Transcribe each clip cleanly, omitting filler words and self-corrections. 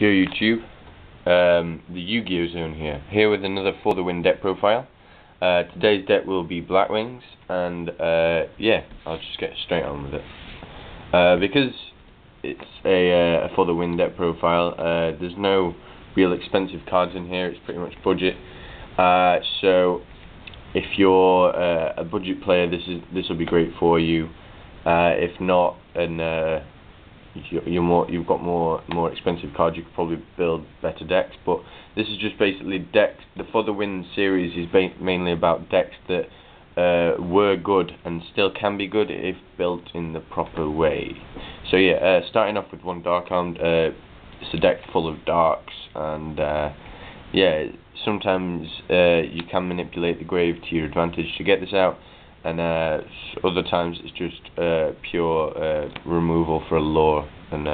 Yo YouTube, the Yu-Gi-Oh zone here with another For the Win deck profile. Today's deck will be Blackwings, and yeah, I'll just get straight on with it. Because it's a For the Win deck profile, there's no real expensive cards in here, it's pretty much budget. So if you're a budget player, this will be great for you. If not, and you've got more expensive cards, you could probably build better decks. But this is just basically decks. The For the Win series is mainly about decks that were good and still can be good if built in the proper way. So yeah, starting off with one Dark Armed. It's a deck full of darks, and yeah, sometimes you can manipulate the grave to your advantage to get this out, and other times it's just pure removal for a lore and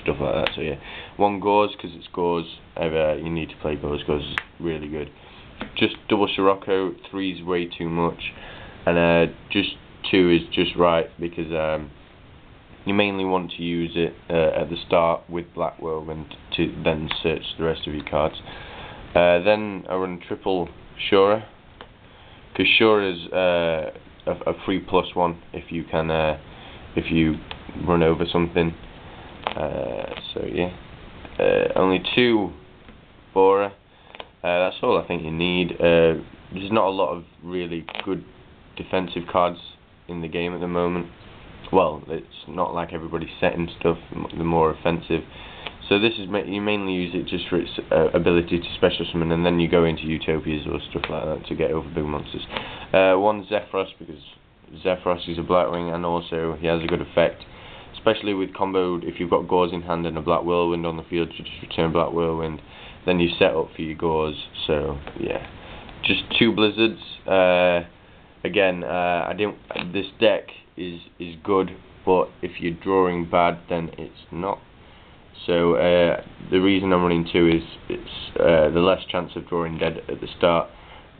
stuff like that. So yeah, one Gauze, because it's Gauze. You need to play Gauze. Gauze is really good. Just double Scirocco. 3 is way too much, and just 2 is just right, because you mainly want to use it at the start with Black Whirlwind to then search the rest of your cards. Then I run triple Shura, because Shura is a free +1 if you can if you run over something. So yeah, only 2 Bora. That's all I think you need. There's not a lot of really good defensive cards in the game at the moment. Well, it's not like everybody's setting stuff, the more offensive. So this is, you mainly use it just for its ability to special summon, and then you go into Utopias or stuff like that to get over big monsters. One Zephyros, because Zephyros is a Blackwing, and also he has a good effect, especially with combo. If you've got Gauze in hand and a Black Whirlwind on the field, you just return Black Whirlwind, then you set up for your Gauze. So yeah, just 2 Blizzards. Again, this deck is good, but if you're drawing bad, then it's not. So the reason I'm running 2 is it's the less chance of drawing dead at the start.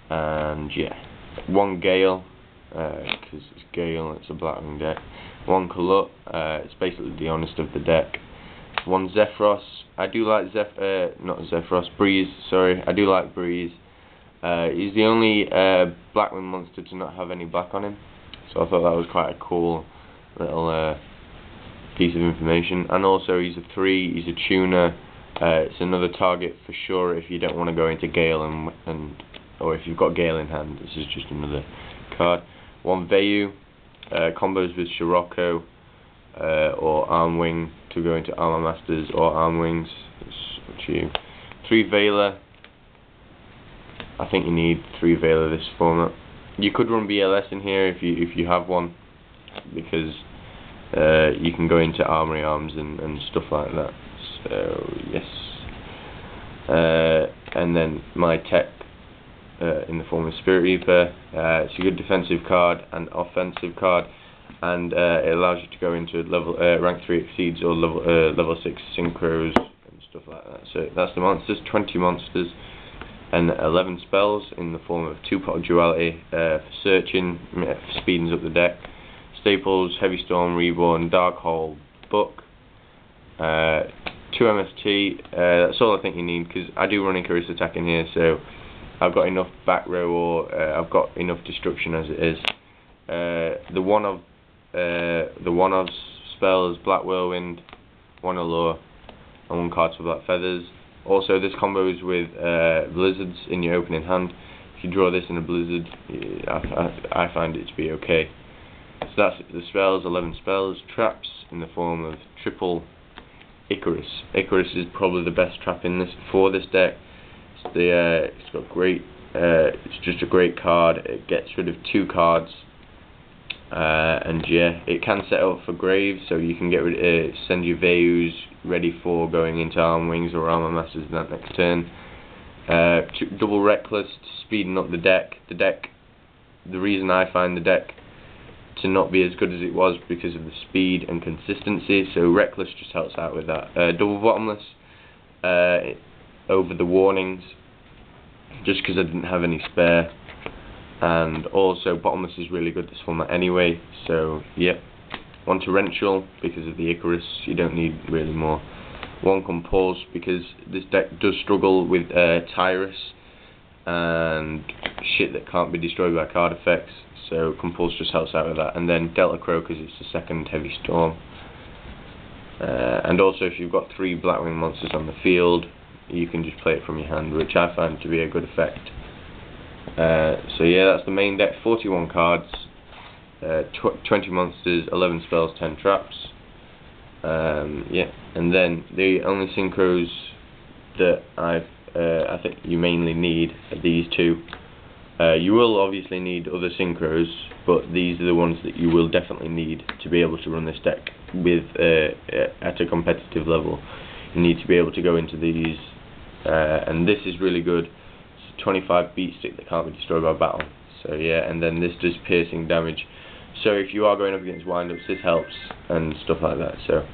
And yeah, 1 Gale, because it's Gale, it's a Blackwing deck. 1 Kalut, it's basically the honest of the deck. 1 Zephyros. I do like Breeze. Sorry, I do like Breeze. He's the only Blackwing monster to not have any black on him, so I thought that was quite a cool little piece of information. And also he's a 3, he's a tuner. It's another target for sure if you don't want to go into Gale, or if you've got Gale in hand, this is just another card. 1 Vayu, combos with Scirocco or Armwing to go into Armor Masters or Armwings. It's up to you. 3 Veiler. I think you need 3 Veiler this format. You could run BLS in here if you have one, because you can go into Armory Arms and stuff like that. So yes, and then my tech in the form of Spirit Reaper. It's a good defensive card and offensive card, and it allows you to go into level rank 3 exceeds or level 6 synchros and stuff like that. So that's the monsters. 20 monsters and 11 spells in the form of 2-pot duality for searching, speeding up the deck. Staples, Heavy Storm, Reborn, Dark Hole, Book, 2 MST. That's all I think you need, because I do run Icarus attack in here, so I've got enough back row, or I've got enough destruction as it is. The one of spells, Black Whirlwind, 1 Allure, and 1 card for Black Feathers. Also, this combos with Blizzards in your opening hand. If you draw this in a Blizzard, I find it to be okay. So that's the spells, 11 spells. Traps in the form of triple Icarus. Icarus is probably the best trap in this for this deck. It's got great. It's just a great card. It gets rid of 2 cards, and yeah, it can set up for graves, so you can get send your Vayus ready for going into Armwings or Armor Masters that next turn. Double Reckless, speeding up the deck. The reason I find the deck to not be as good as it was because of the speed and consistency, so Reckless just helps out with that. Double Bottomless over the warnings, just because I didn't have any spare, and also Bottomless is really good this format anyway, so yep. 1 Torrential, because of the Icarus, you don't need really more. 1 Compulse, because this deck does struggle with Tyrus and shit that can't be destroyed by card effects, so Compulse just helps out with that. And then Delta Crow, because it's the second Heavy Storm. And also, if you've got 3 Blackwing monsters on the field, you can just play it from your hand, which I find to be a good effect. So yeah, that's the main deck. 41 cards, 20 monsters, 11 spells, 10 traps. Yeah, and then the only synchros that I think you mainly need are these 2. You will obviously need other synchros, but these are the ones that you will definitely need to be able to run this deck with at a competitive level. You need to be able to go into these, and this is really good. It's a 25 beat stick that can't be destroyed by battle. So yeah, and then this does piercing damage. So if you are going up against windups, this helps and stuff like that. So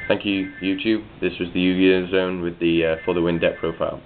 thank you, YouTube. This was the Yu-Gi-Oh! Zone with the For the Win deck profile.